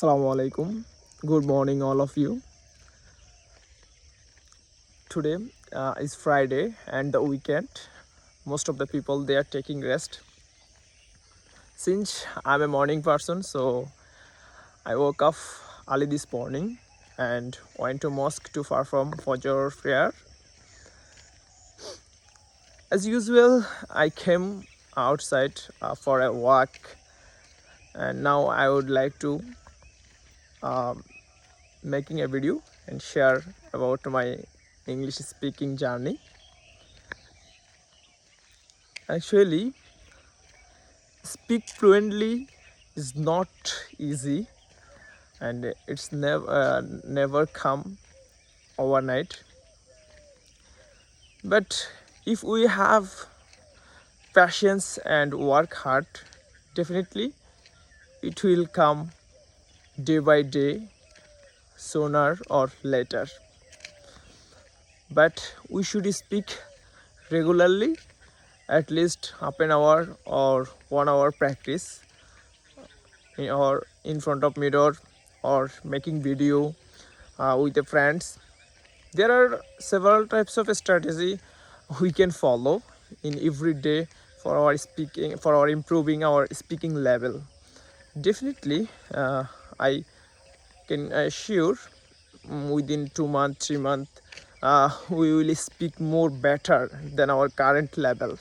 Assalamu alaikum. Good morning, all of you. Today is Friday and the weekend. Most of the people they are taking rest. Since I'm a morning person, so I woke up early this morning and went to mosque to perform Fajr prayer. As usual, I came outside for a walk, and now I would like to making a video and share about my English speaking journey. Actually, speak fluently is not easy, and it's never come overnight. But if we have patience and work hard, definitely it will come day by day, sooner or later. But we should speak regularly, at least half an hour or 1 hour practice or in front of mirror or making video with the friends. There are several types of strategy we can follow in every day for our speaking, for our improving our speaking level. Definitely, I can assure within 2 months, 3 months, we will speak more better than our current level.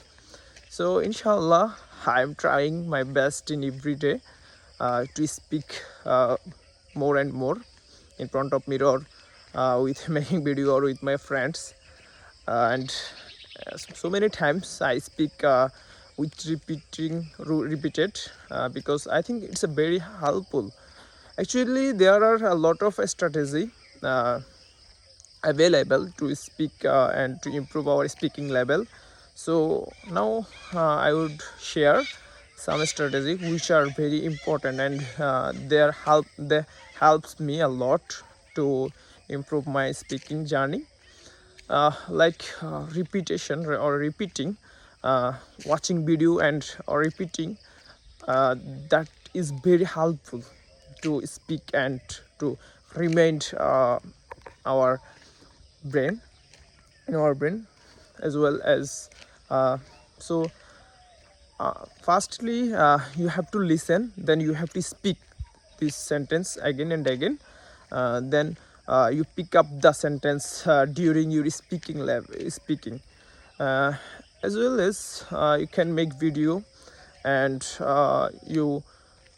So inshallah, I'm trying my best in every day to speak more and more in front of mirror with making video or with my friends. And so many times I speak with repeated because I think it's a very helpful. Actually, there are a lot of strategy uh, available to speak and to improve our speaking level. So now I would share some strategy which are very important, and they helps me a lot to improve my speaking journey. Like repetition or repeating, watching video and or repeating, uh, that is very helpful to speak and to remind our brain in our brain as well as so firstly you have to listen, then you have to speak this sentence again and again, then you pick up the sentence during your speaking, uh, as well as you can make video, and you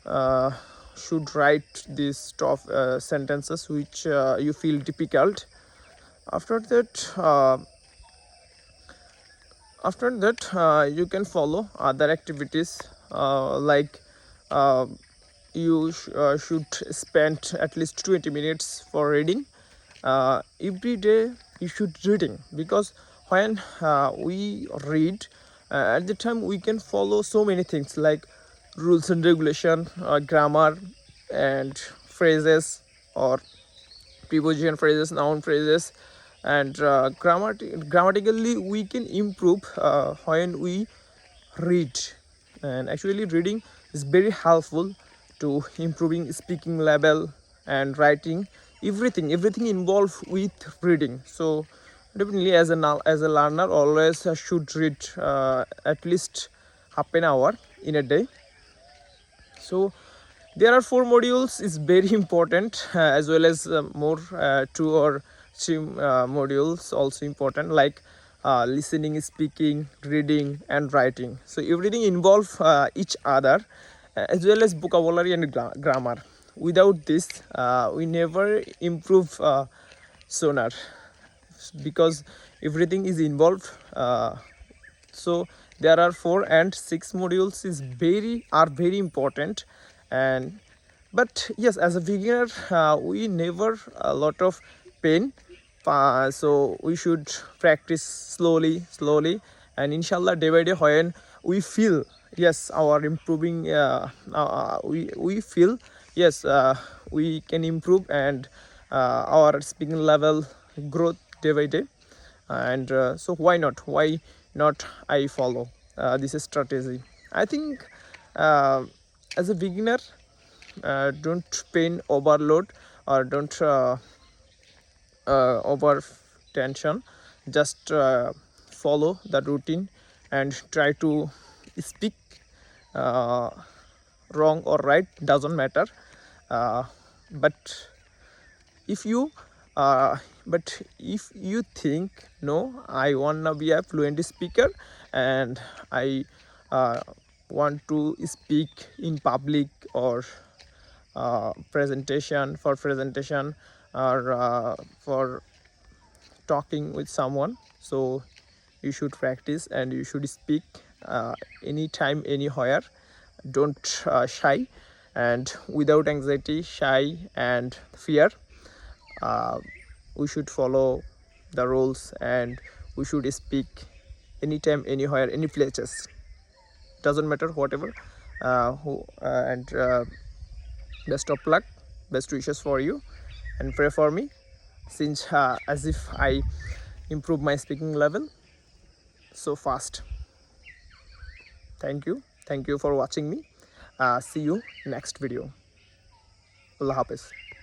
uh, should write these tough sentences which you feel difficult. After that you can follow other activities, like uh, you should spend at least 20 minutes for reading. Every day you should reading, because when we read, at the time we can follow so many things like rules and regulation, grammar and phrases, or preposition phrases, noun phrases, and grammatically we can improve when we read. And actually reading is very helpful to improving speaking level and writing, everything involved with reading. So definitely as a learner always should read at least half an hour in a day. So there are 4 modules is very important, as well as more 2 or 3 modules also important, like listening, speaking, reading and writing. So everything involve each other, as well as vocabulary and grammar. Without this we never improve sooner, because everything is involved. So there are 4 and 6 modules is very important. And but yes, as a beginner we never a lot of pain, so we should practice slowly, and inshallah day by day when we feel yes our improving, we feel yes we can improve, and our speaking level growth day by day. And so why not I follow this strategy. I think uh, as a beginner don't pain overload or don't over tension. Just follow the routine and try to speak. uh, Wrong or right doesn't matter. uh, but if you uh, but if you think, no, I wanna be a fluent speaker and I uh, want to speak in public or presentation or for talking with someone, so you should practice and you should speak anytime, anywhere. Don't shy, and without anxiety, shy and fear. uh, we should follow the rules and we should speak anytime, anywhere, any places, doesn't matter, whatever. And best of luck, best wishes for you, and pray for me, since as if I improve my speaking level so fast. Thank you for watching me. See you next video. Allah Hafiz.